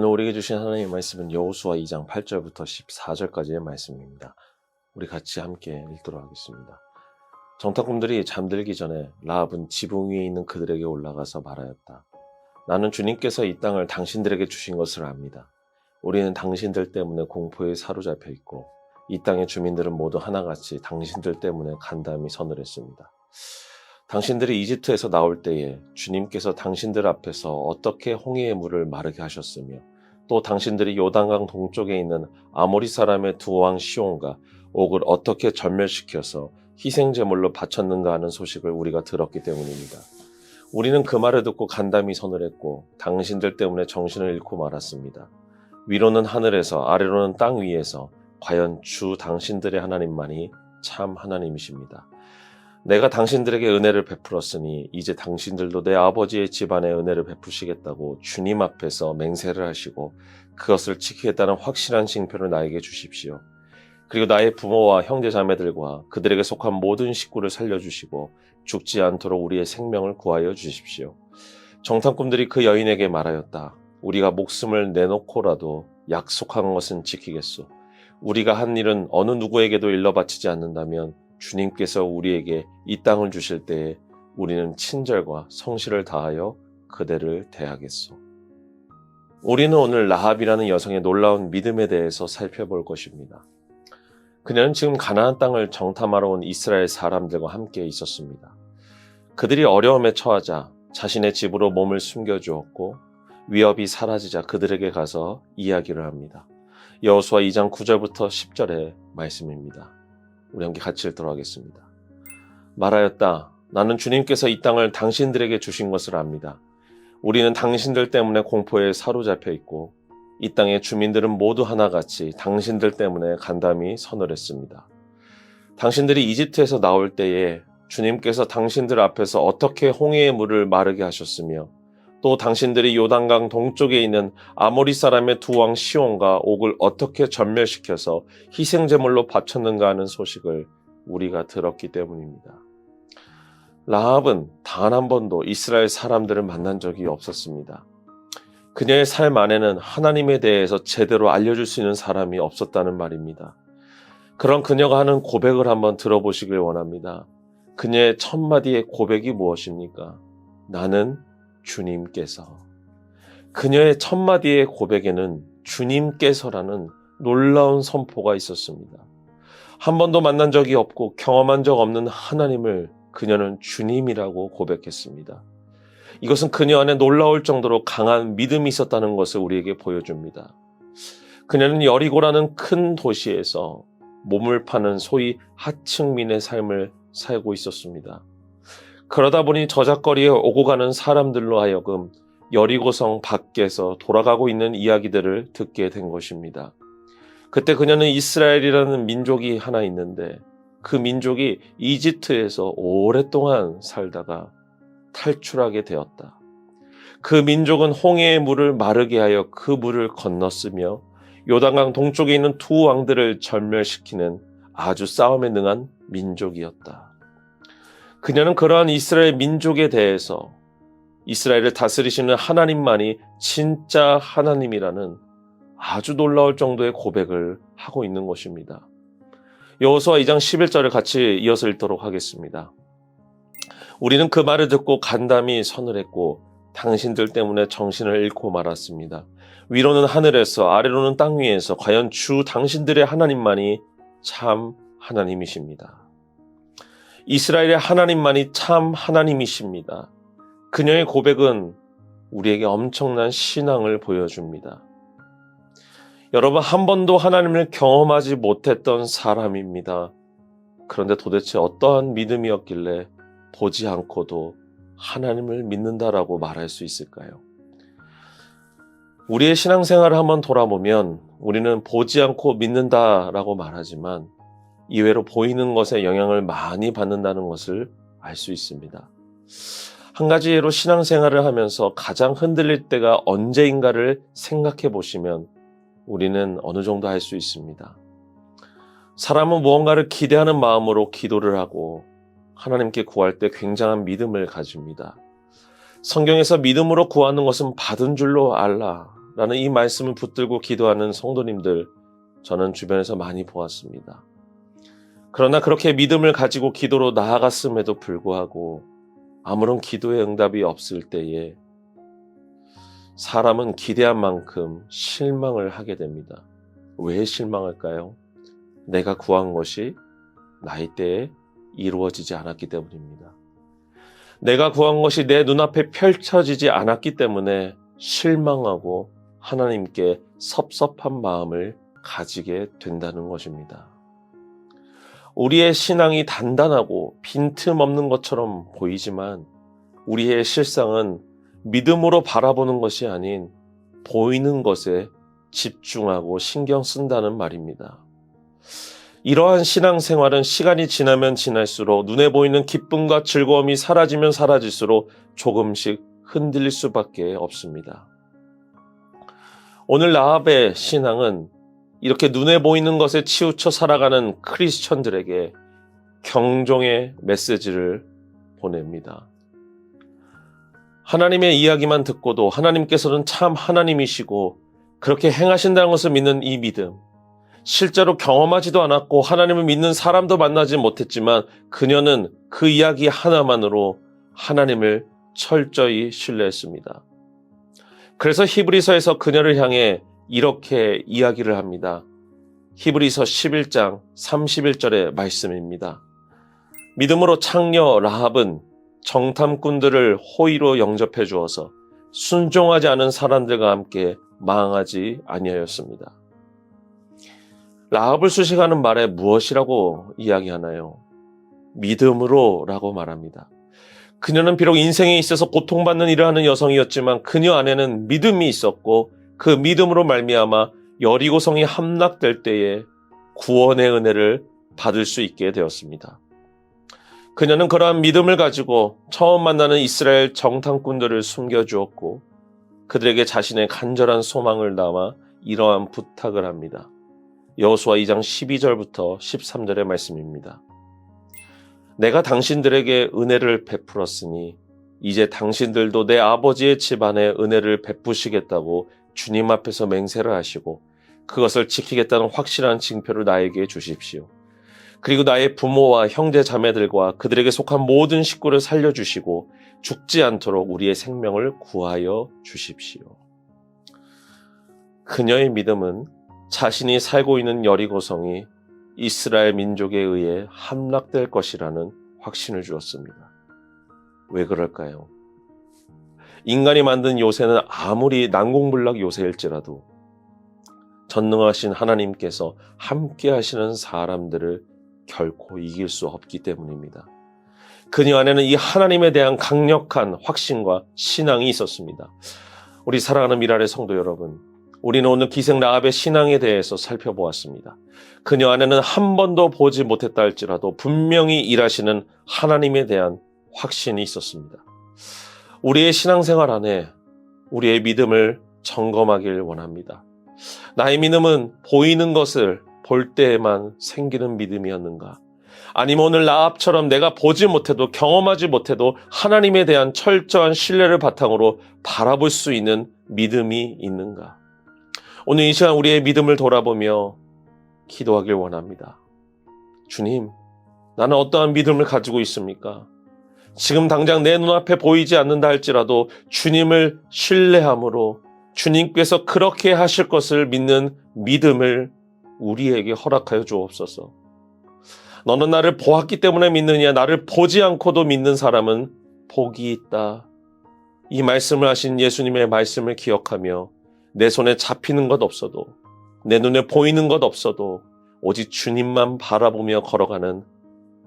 오늘 우리에게 주신 하나님의 말씀은 여호수아 2장 8절부터 14절까지의 말씀입니다. 우리 같이 함께 읽도록 하겠습니다. 정탐꾼들이 잠들기 전에 라합은 지붕 위에 있는 그들에게 올라가서 말하였다. 나는 주님께서 이 땅을 당신들에게 주신 것을 압니다. 우리는 당신들 때문에 공포에 사로잡혀 있고 이 땅의 주민들은 모두 하나같이 당신들 때문에 간담이 서늘했습니다. 당신들이 이집트에서 나올 때에 주님께서 당신들 앞에서 어떻게 홍해의 물을 마르게 하셨으며 또 당신들이 요단강 동쪽에 있는 아모리 사람의 두 왕 시온과 옥을 어떻게 전멸시켜서 희생제물로 바쳤는가 하는 소식을 우리가 들었기 때문입니다. 우리는 그 말을 듣고 간담이 서늘했고 당신들 때문에 정신을 잃고 말았습니다. 위로는 하늘에서 아래로는 땅 위에서 과연 주 당신들의 하나님만이 참 하나님이십니다. 내가 당신들에게 은혜를 베풀었으니 이제 당신들도 내 아버지의 집안에 은혜를 베푸시겠다고 주님 앞에서 맹세를 하시고 그것을 지키겠다는 확실한 징표를 나에게 주십시오. 그리고 나의 부모와 형제자매들과 그들에게 속한 모든 식구를 살려주시고 죽지 않도록 우리의 생명을 구하여 주십시오. 정탐꾼들이 그 여인에게 말하였다. 우리가 목숨을 내놓고라도 약속한 것은 지키겠소. 우리가 한 일은 어느 누구에게도 일러 바치지 않는다면 주님께서 우리에게 이 땅을 주실 때에 우리는 친절과 성실을 다하여 그대를 대하겠소. 우리는 오늘 라합이라는 여성의 놀라운 믿음에 대해서 살펴볼 것입니다. 그녀는 지금 가나안 땅을 정탐하러 온 이스라엘 사람들과 함께 있었습니다. 그들이 어려움에 처하자 자신의 집으로 몸을 숨겨주었고 위협이 사라지자 그들에게 가서 이야기를 합니다. 여호수아 2장 9절부터 10절의 말씀입니다. 우리 함께 같이 읽도록 하겠습니다. 말하였다. 나는 주님께서 이 땅을 당신들에게 주신 것을 압니다. 우리는 당신들 때문에 공포에 사로잡혀 있고 이 땅의 주민들은 모두 하나같이 당신들 때문에 간담이 서늘했습니다. 당신들이 이집트에서 나올 때에 주님께서 당신들 앞에서 어떻게 홍해의 물을 마르게 하셨으며 또 당신들이 요단강 동쪽에 있는 아모리 사람의 두 왕 시온과 옥을 어떻게 전멸시켜서 희생제물로 바쳤는가 하는 소식을 우리가 들었기 때문입니다. 라합은 단 한 번도 이스라엘 사람들을 만난 적이 없었습니다. 그녀의 삶 안에는 하나님에 대해서 제대로 알려줄 수 있는 사람이 없었다는 말입니다. 그런 그녀가 하는 고백을 한번 들어보시길 원합니다. 그녀의 첫 마디의 고백이 무엇입니까? 나는 주님께서. 그녀의 첫 마디의 고백에는 주님께서라는 놀라운 선포가 있었습니다. 한 번도 만난 적이 없고 경험한 적 없는 하나님을 그녀는 주님이라고 고백했습니다. 이것은 그녀 안에 놀라울 정도로 강한 믿음이 있었다는 것을 우리에게 보여줍니다. 그녀는 여리고라는 큰 도시에서 몸을 파는 소위 하층민의 삶을 살고 있었습니다. 그러다 보니 저작거리에 오고 가는 사람들로 하여금 여리고성 밖에서 돌아가고 있는 이야기들을 듣게 된 것입니다. 그때 그녀는 이스라엘이라는 민족이 하나 있는데 그 민족이 이집트에서 오랫동안 살다가 탈출하게 되었다. 그 민족은 홍해의 물을 마르게 하여 그 물을 건넜으며 요단강 동쪽에 있는 두 왕들을 전멸시키는 아주 싸움에 능한 민족이었다. 그녀는 그러한 이스라엘 민족에 대해서 이스라엘을 다스리시는 하나님만이 진짜 하나님이라는 아주 놀라울 정도의 고백을 하고 있는 것입니다. 여호수아 2장 11절을 같이 이어서 읽도록 하겠습니다. 우리는 그 말을 듣고 간담이 서늘했고 당신들 때문에 정신을 잃고 말았습니다. 위로는 하늘에서 아래로는 땅 위에서 과연 주 당신들의 하나님만이 참 하나님이십니다. 이스라엘의 하나님만이 참 하나님이십니다. 그녀의 고백은 우리에게 엄청난 신앙을 보여줍니다. 여러분, 한 번도 하나님을 경험하지 못했던 사람입니다. 그런데 도대체 어떠한 믿음이었길래 보지 않고도 하나님을 믿는다라고 말할 수 있을까요? 우리의 신앙생활을 한번 돌아보면 우리는 보지 않고 믿는다라고 말하지만 이외로 보이는 것에 영향을 많이 받는다는 것을 알 수 있습니다. 한 가지 예로 신앙생활을 하면서 가장 흔들릴 때가 언제인가를 생각해 보시면 우리는 어느 정도 알 수 있습니다. 사람은 무언가를 기대하는 마음으로 기도를 하고 하나님께 구할 때 굉장한 믿음을 가집니다. 성경에서 믿음으로 구하는 것은 받은 줄로 알라 라는 이 말씀을 붙들고 기도하는 성도님들, 저는 주변에서 많이 보았습니다. 그러나 그렇게 믿음을 가지고 기도로 나아갔음에도 불구하고 아무런 기도의 응답이 없을 때에 사람은 기대한 만큼 실망을 하게 됩니다. 왜 실망할까요? 내가 구한 것이 나의 때에 이루어지지 않았기 때문입니다. 내가 구한 것이 내 눈앞에 펼쳐지지 않았기 때문에 실망하고 하나님께 섭섭한 마음을 가지게 된다는 것입니다. 우리의 신앙이 단단하고 빈틈없는 것처럼 보이지만 우리의 실상은 믿음으로 바라보는 것이 아닌 보이는 것에 집중하고 신경 쓴다는 말입니다. 이러한 신앙생활은 시간이 지나면 지날수록 눈에 보이는 기쁨과 즐거움이 사라지면 사라질수록 조금씩 흔들릴 수밖에 없습니다. 오늘 라합의 신앙은 이렇게 눈에 보이는 것에 치우쳐 살아가는 크리스천들에게 경종의 메시지를 보냅니다. 하나님의 이야기만 듣고도 하나님께서는 참 하나님이시고 그렇게 행하신다는 것을 믿는 이 믿음, 실제로 경험하지도 않았고 하나님을 믿는 사람도 만나지 못했지만 그녀는 그 이야기 하나만으로 하나님을 철저히 신뢰했습니다. 그래서 히브리서에서 그녀를 향해 이렇게 이야기를 합니다. 히브리서 11장 31절의 말씀입니다. 믿음으로 창녀 라합은 정탐꾼들을 호의로 영접해 주어서 순종하지 않은 사람들과 함께 망하지 아니하였습니다. 라합을 수식하는 말에 무엇이라고 이야기하나요? 믿음으로 라고 말합니다. 그녀는 비록 인생에 있어서 고통받는 일을 하는 여성이었지만 그녀 안에는 믿음이 있었고 그 믿음으로 말미암아 여리고성이 함락될 때에 구원의 은혜를 받을 수 있게 되었습니다. 그녀는 그러한 믿음을 가지고 처음 만나는 이스라엘 정탐꾼들을 숨겨주었고 그들에게 자신의 간절한 소망을 담아 이러한 부탁을 합니다. 여호수아 2장 12절부터 13절의 말씀입니다. 내가 당신들에게 은혜를 베풀었으니 이제 당신들도 내 아버지의 집안에 은혜를 베푸시겠다고 주님 앞에서 맹세를 하시고 그것을 지키겠다는 확실한 징표를 나에게 주십시오. 그리고 나의 부모와 형제 자매들과 그들에게 속한 모든 식구를 살려주시고 죽지 않도록 우리의 생명을 구하여 주십시오. 그녀의 믿음은 자신이 살고 있는 여리고성이 이스라엘 민족에 의해 함락될 것이라는 확신을 주었습니다. 왜 그럴까요? 인간이 만든 요새는 아무리 난공불락 요새일지라도 전능하신 하나님께서 함께 하시는 사람들을 결코 이길 수 없기 때문입니다. 그녀 안에는 이 하나님에 대한 강력한 확신과 신앙이 있었습니다. 우리 사랑하는 미랄의 성도 여러분, 우리는 오늘 기생 라합의 신앙에 대해서 살펴보았습니다. 그녀 안에는 한 번도 보지 못했다 할지라도 분명히 일하시는 하나님에 대한 확신이 있었습니다. 우리의 신앙생활 안에 우리의 믿음을 점검하길 원합니다. 나의 믿음은 보이는 것을 볼 때에만 생기는 믿음이었는가? 아니면 오늘 라합처럼 내가 보지 못해도 경험하지 못해도 하나님에 대한 철저한 신뢰를 바탕으로 바라볼 수 있는 믿음이 있는가? 오늘 이 시간 우리의 믿음을 돌아보며 기도하길 원합니다. 주님, 나는 어떠한 믿음을 가지고 있습니까? 지금 당장 내 눈앞에 보이지 않는다 할지라도 주님을 신뢰함으로 주님께서 그렇게 하실 것을 믿는 믿음을 우리에게 허락하여 주옵소서. 너는 나를 보았기 때문에 믿느냐? 나를 보지 않고도 믿는 사람은 복이 있다. 이 말씀을 하신 예수님의 말씀을 기억하며 내 손에 잡히는 것 없어도 내 눈에 보이는 것 없어도 오직 주님만 바라보며 걸어가는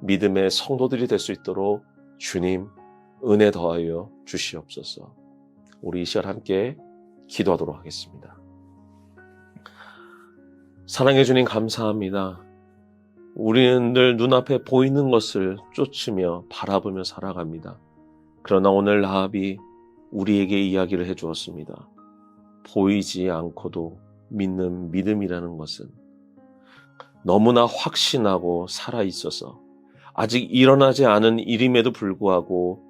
믿음의 성도들이 될 수 있도록 주님 은혜 더하여 주시옵소서. 우리 이 시간 함께 기도하도록 하겠습니다. 사랑해 주님 감사합니다. 우리는 늘 눈앞에 보이는 것을 쫓으며 바라보며 살아갑니다. 그러나 오늘 라합이 우리에게 이야기를 해주었습니다. 보이지 않고도 믿는 믿음이라는 것은 너무나 확신하고 살아있어서 아직 일어나지 않은 일임에도 불구하고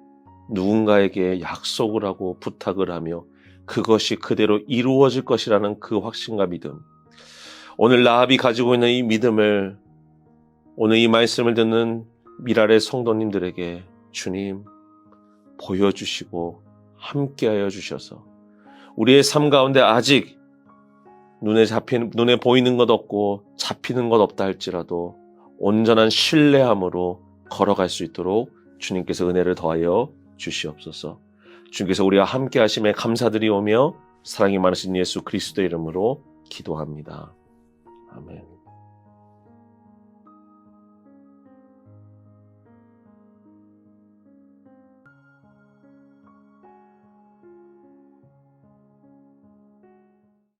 누군가에게 약속을 하고 부탁을 하며 그것이 그대로 이루어질 것이라는 그 확신과 믿음. 오늘 라합이 가지고 있는 이 믿음을 오늘 이 말씀을 듣는 미랄의 성도님들에게 주님 보여주시고 함께하여 주셔서 우리의 삶 가운데 아직 눈에 보이는 것 없고 잡히는 것 없다 할지라도 온전한 신뢰함으로 걸어갈 수 있도록 주님께서 은혜를 더하여 주시옵소서. 주님께서 우리와 함께 하심에 감사드리오며 사랑이 많으신 예수 그리스도의 이름으로 기도합니다. 아멘.